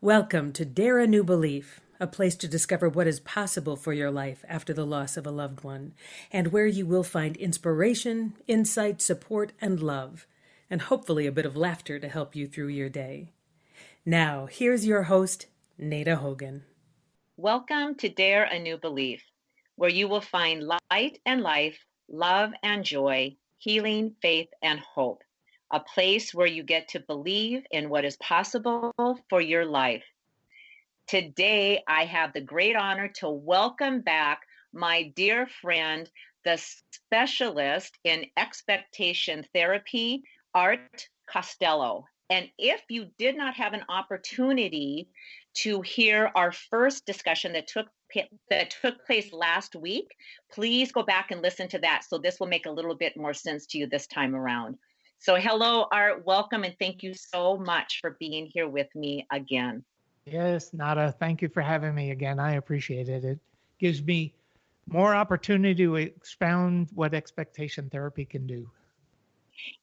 Welcome to Dare a New Belief, a place to discover what is possible for your life after the loss of a loved one, and where you will find inspiration, insight, support, and love, and hopefully a bit of laughter to help you through your day. Now, here's your host, Nada Hogan. Welcome to Dare a New Belief, where you will find light and life, love and joy, healing, faith, and hope. A place where you get to believe in what is possible for your life. Today, I have the great honor to welcome back my dear friend, the specialist in expectation therapy, Art Costello. And if you did not have an opportunity to hear our first discussion that took place last week, please go back and listen to that. So this will make a little bit more sense to you this time around. So hello, Art, welcome, and thank you so much for being here with me again. Yes, Nada, thank you for having me again. I appreciate it. It gives me more opportunity to expound what expectation therapy can do.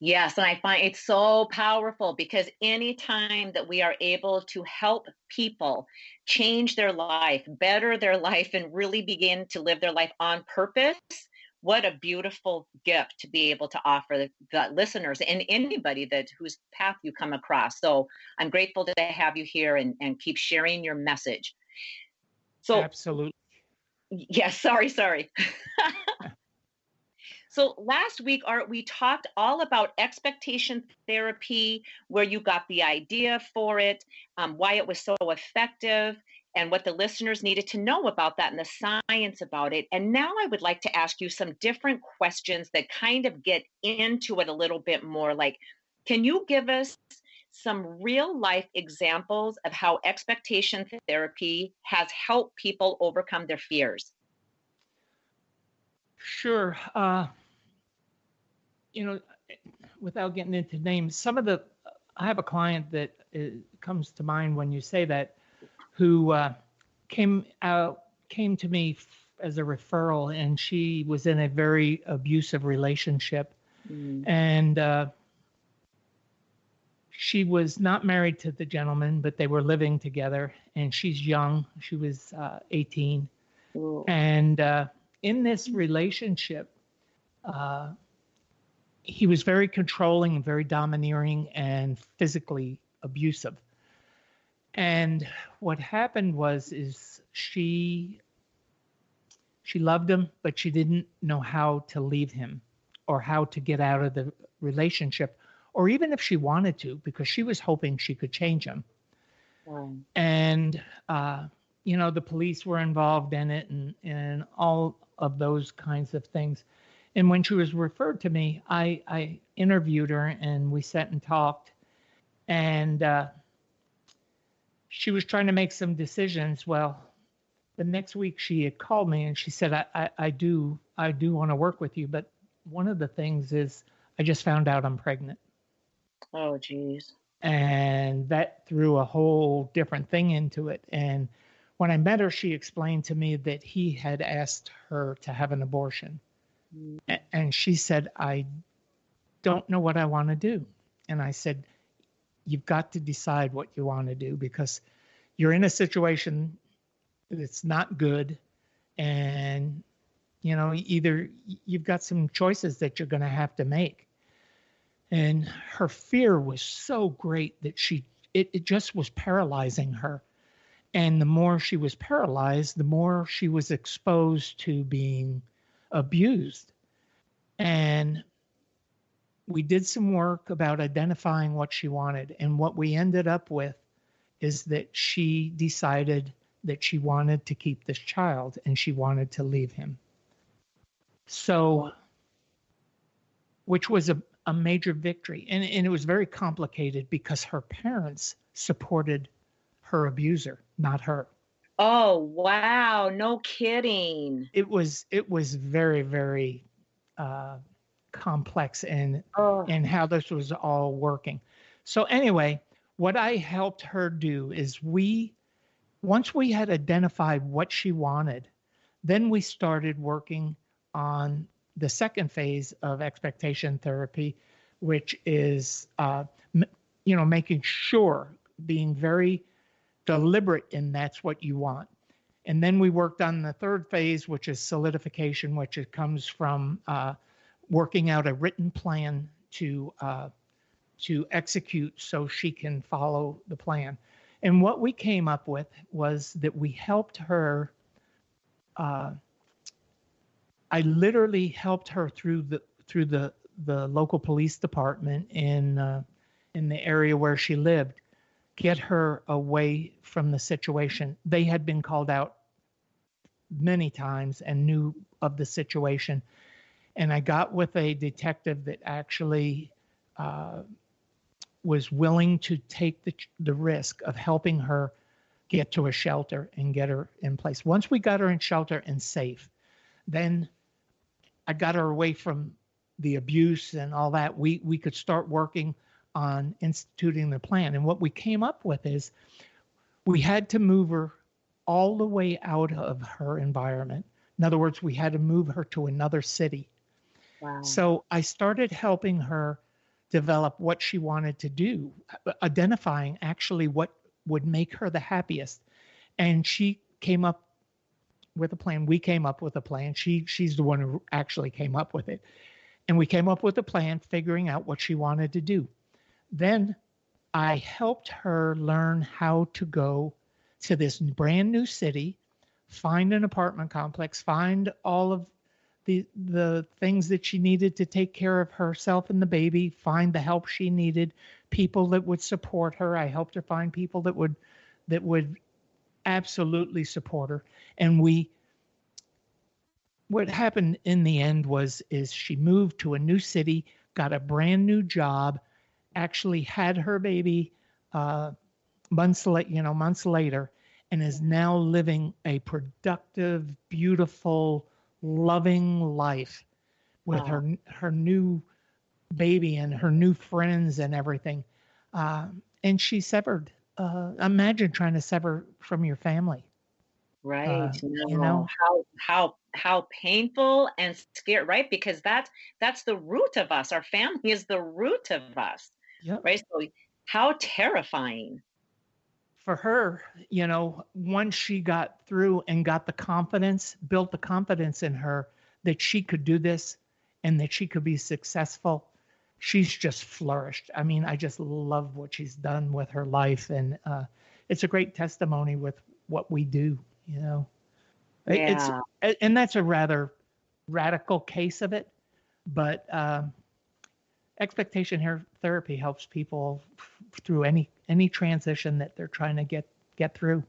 Yes, and I find it's so powerful because anytime that we are able to help people change their life, better their life, and really begin to live their life on purpose, what a beautiful gift to be able to offer the listeners and anybody whose path you come across. So I'm grateful to have you here and keep sharing your message. So absolutely. Yes, sorry. So last week, Art, we talked all about expectation therapy, where you got the idea for it, why it was so effective, and what the listeners needed to know about that and the science about it. And now I would like to ask you some different questions that kind of get into it a little bit more. Like, can you give us some real life examples of how expectation therapy has helped people overcome their fears? Sure. Without getting into names, I have a client that comes to mind when you say that, who came to me as a referral, and she was in a very abusive relationship. And she was not married to the gentleman, but they were living together, and she's young. She was 18. Ooh. And in this relationship, he was very controlling and very domineering and physically abusive. And what happened is she loved him, but she didn't know how to leave him or how to get out of the relationship, or even if she wanted to, because she was hoping she could change him. Wow. And, the police were involved in it and all of those kinds of things. And when she was referred to me, I interviewed her, and we sat and talked. And she was trying to make some decisions. Well, the next week she had called me and she said, I do want to work with you, but one of the things is I just found out I'm pregnant. Oh, geez. And that threw a whole different thing into it. And when I met her, she explained to me that he had asked her to have an abortion. And she said, I don't know what I want to do. And I said, you've got to decide what you want to do, because you're in a situation that's not good. And, either you've got some choices that you're going to have to make. And her fear was so great that it just was paralyzing her. And the more she was paralyzed, the more she was exposed to being abused. And we did some work about identifying what she wanted. And what we ended up with is that she decided that she wanted to keep this child and she wanted to leave him. So, which was a major victory. And it was very complicated because her parents supported her abuser, not her. Oh, wow. No kidding. It was very, very complex and how this was all working. So anyway, what I helped her do is once we had identified what she wanted, then we started working on the second phase of expectation therapy, which is, making sure, being very deliberate in that's what you want. And then we worked on the third phase, which is solidification, which it comes from working out a written plan to execute so she can follow the plan. And what we came up with was that we helped her. I literally helped her through the local police department in the area where she lived, get her away from the situation. They had been called out many times and knew of the situation. And I got with a detective that actually was willing to take the risk of helping her get to a shelter and get her in place. Once we got her in shelter and safe, then I got her away from the abuse and all that. We could start working on instituting the plan. And what we came up with is we had to move her all the way out of her environment. In other words, we had to move her to another city. Wow. So I started helping her develop what she wanted to do, identifying actually what would make her the happiest. And she came up with a plan. We came up with a plan. She's the one who actually came up with it. And we came up with a plan, figuring out what she wanted to do. Then I helped her learn how to go to this brand new city, find an apartment complex, find all of the things that she needed to take care of herself and the baby, find the help she needed, people that would support her. I helped her find people that would absolutely support her. And what happened in the end is she moved to a new city, got a brand new job, actually had her baby months later, and is now living a productive, beautiful, loving life with her new baby and her new friends and everything. And she severed. Imagine trying to sever from your family. Right. How painful and scary, right? Because that's the root of us. Our family is the root of us. Yep. Right. So how terrifying. For her, once she got through and got the confidence, built the confidence in her that she could do this and that she could be successful, she's just flourished. I mean, I just love what she's done with her life. And it's a great testimony with what we do, Yeah. And that's a rather radical case of it. But expectation therapy helps people through any transition that they're trying to get through.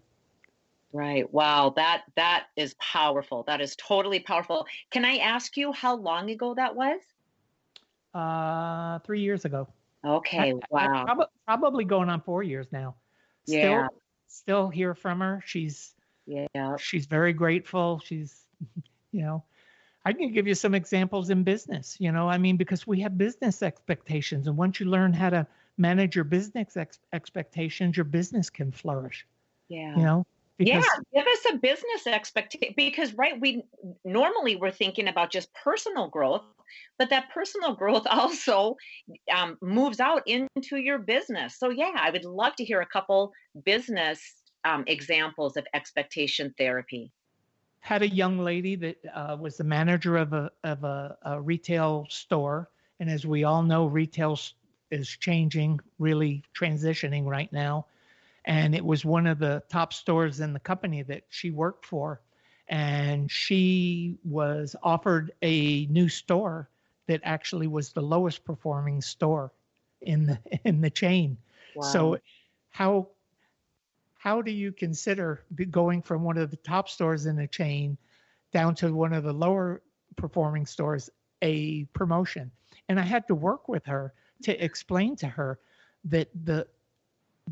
Right. Wow. That is powerful. That is totally powerful. Can I ask you how long ago that was? 3 years ago. Okay. Wow. Probably going on 4 years now. Yeah. Still hear from her. She's very grateful. She's, I can give you some examples in business, because we have business expectations. And once you learn how to manage your business expectations, your business can flourish. Yeah. Give us a business expectation, because we normally we're thinking about just personal growth, but that personal growth also moves out into your business. So I would love to hear a couple business examples of expectation therapy. Had a young lady that was the manager of a retail store, and as we all know, retail is changing, really transitioning right now. And it was one of the top stores in the company that she worked for. And she was offered a new store that actually was the lowest performing store in the chain. Wow. So how do you consider going from one of the top stores in the chain down to one of the lower performing stores a promotion? And I had to work with her to explain to her that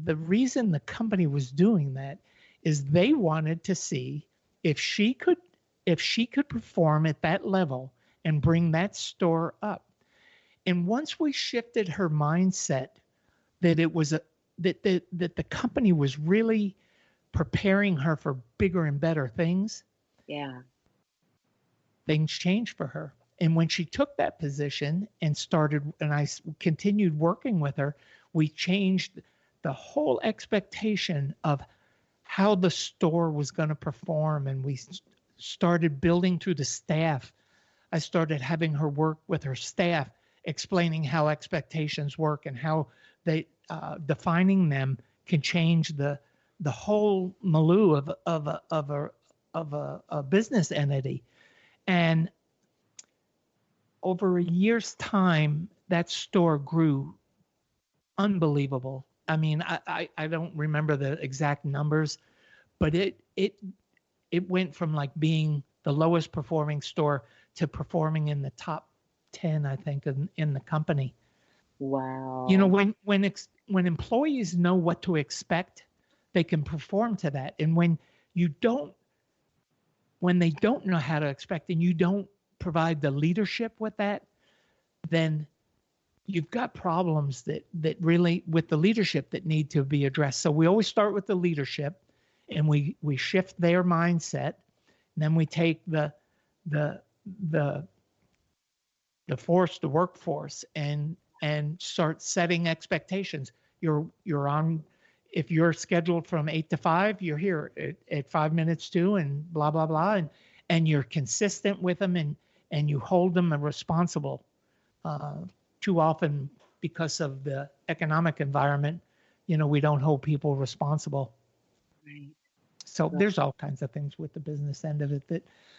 the reason the company was doing that is they wanted to see if she could perform at that level and bring that store up. And once we shifted her mindset that it was that the company was really preparing her for bigger and better things, things changed for her. And when she took that position and I continued working with her, we changed the whole expectation of how the store was going to perform. And we started building through the staff. I started having her work with her staff, explaining how expectations work and how they defining them can change the whole milieu of a business entity. And over a year's time, that store grew unbelievable. I mean, I don't remember the exact numbers, but it went from like being the lowest performing store to performing in the top 10, I think, in the company. Wow. You know, when employees know what to expect, they can perform to that. And when they don't know how to expect and you don't provide the leadership with that, then you've got problems that really with the leadership that need to be addressed. So we always start with the leadership, and we shift their mindset, and then we take the workforce and start setting expectations. You're on, if you're scheduled from 8 to 5, you're here at 5 minutes to, and blah blah blah, and you're consistent with them, and you hold them responsible. Too often, because of the economic environment, you know, we don't hold people responsible. Right. So there's all kinds of things with the business end of it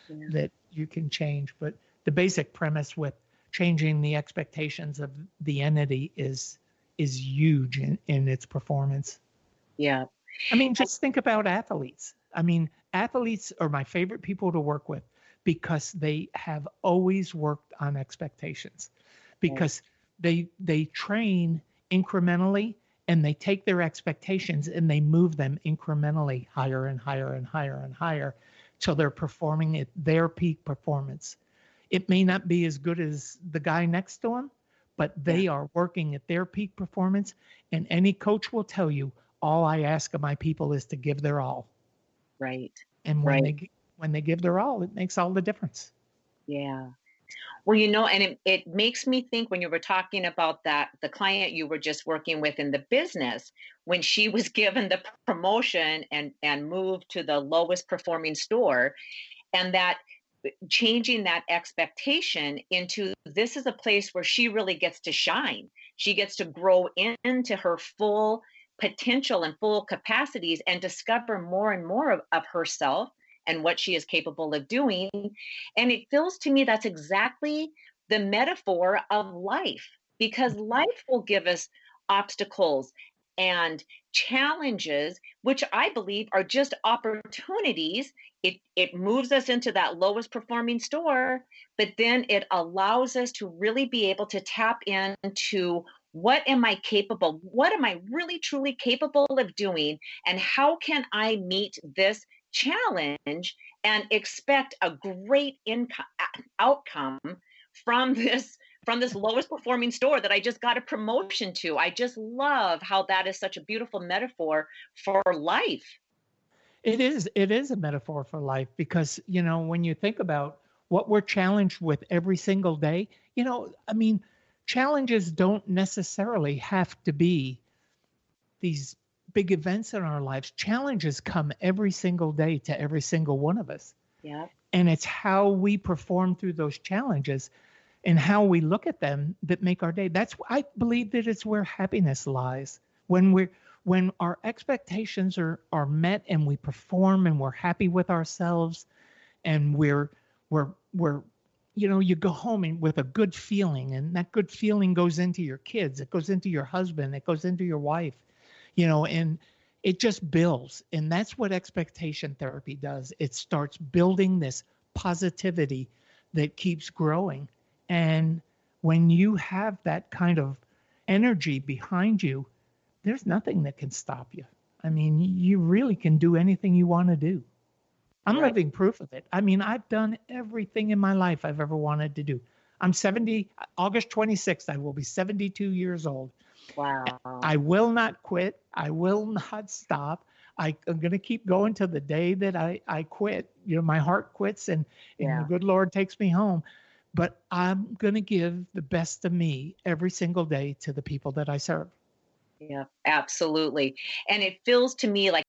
that you can change. But the basic premise with changing the expectations of the entity is huge in its performance. Yeah. I mean, just think about athletes. I mean, athletes are my favorite people to work with because they have always worked on expectations. Because they train incrementally, and they take their expectations and they move them incrementally higher and higher and higher and higher till they're performing at their peak performance. It may not be as good as the guy next to them, but they are working at their peak performance. And any coach will tell you, all I ask of my people is to give their all. Right. And when they give their all, it makes all the difference. Yeah. Well, you know, and it makes me think when you were talking about that, the client you were just working with in the business, when she was given the promotion and moved to the lowest performing store, and that changing that expectation into this is a place where she really gets to shine. She gets to grow into her full potential and full capacities and discover more and more of herself and what she is capable of doing. And it feels to me that's exactly the metaphor of life, because life will give us obstacles and challenges, which I believe are just opportunities. It moves us into that lowest performing store, but then it allows us to really be able to tap into what am I capable? What am I really truly capable of doing? And how can I meet this challenge and expect a great outcome from this lowest performing store that I just got a promotion to? I just love how that is such a beautiful metaphor for life. It is a metaphor for life, because, you know, when you think about what we're challenged with every single day, you know, I mean, challenges don't necessarily have to be these big events in our lives. Challenges come every single day to every single one of us. Yeah. And it's how we perform through those challenges and how we look at them that make our day. I believe that it's where happiness lies. When our expectations are met and we perform and we're happy with ourselves, and we're you know, you go home and with a good feeling, and that good feeling goes into your kids, it goes into your husband, it goes into your wife, you know, and it just builds. And that's what expectation therapy does. It starts building this positivity that keeps growing. And when you have that kind of energy behind you, there's nothing that can stop you. I mean, you really can do anything you want to do. I'm living proof of it. I mean, I've done everything in my life I've ever wanted to do. I'm 70, August 26th, I will be 72 years old. Wow. I will not quit. I will not stop. I'm going to keep going to the day that I quit. You know, my heart quits and the good Lord takes me home. But I'm going to give the best of me every single day to the people that I serve. Yeah, absolutely. And it feels to me like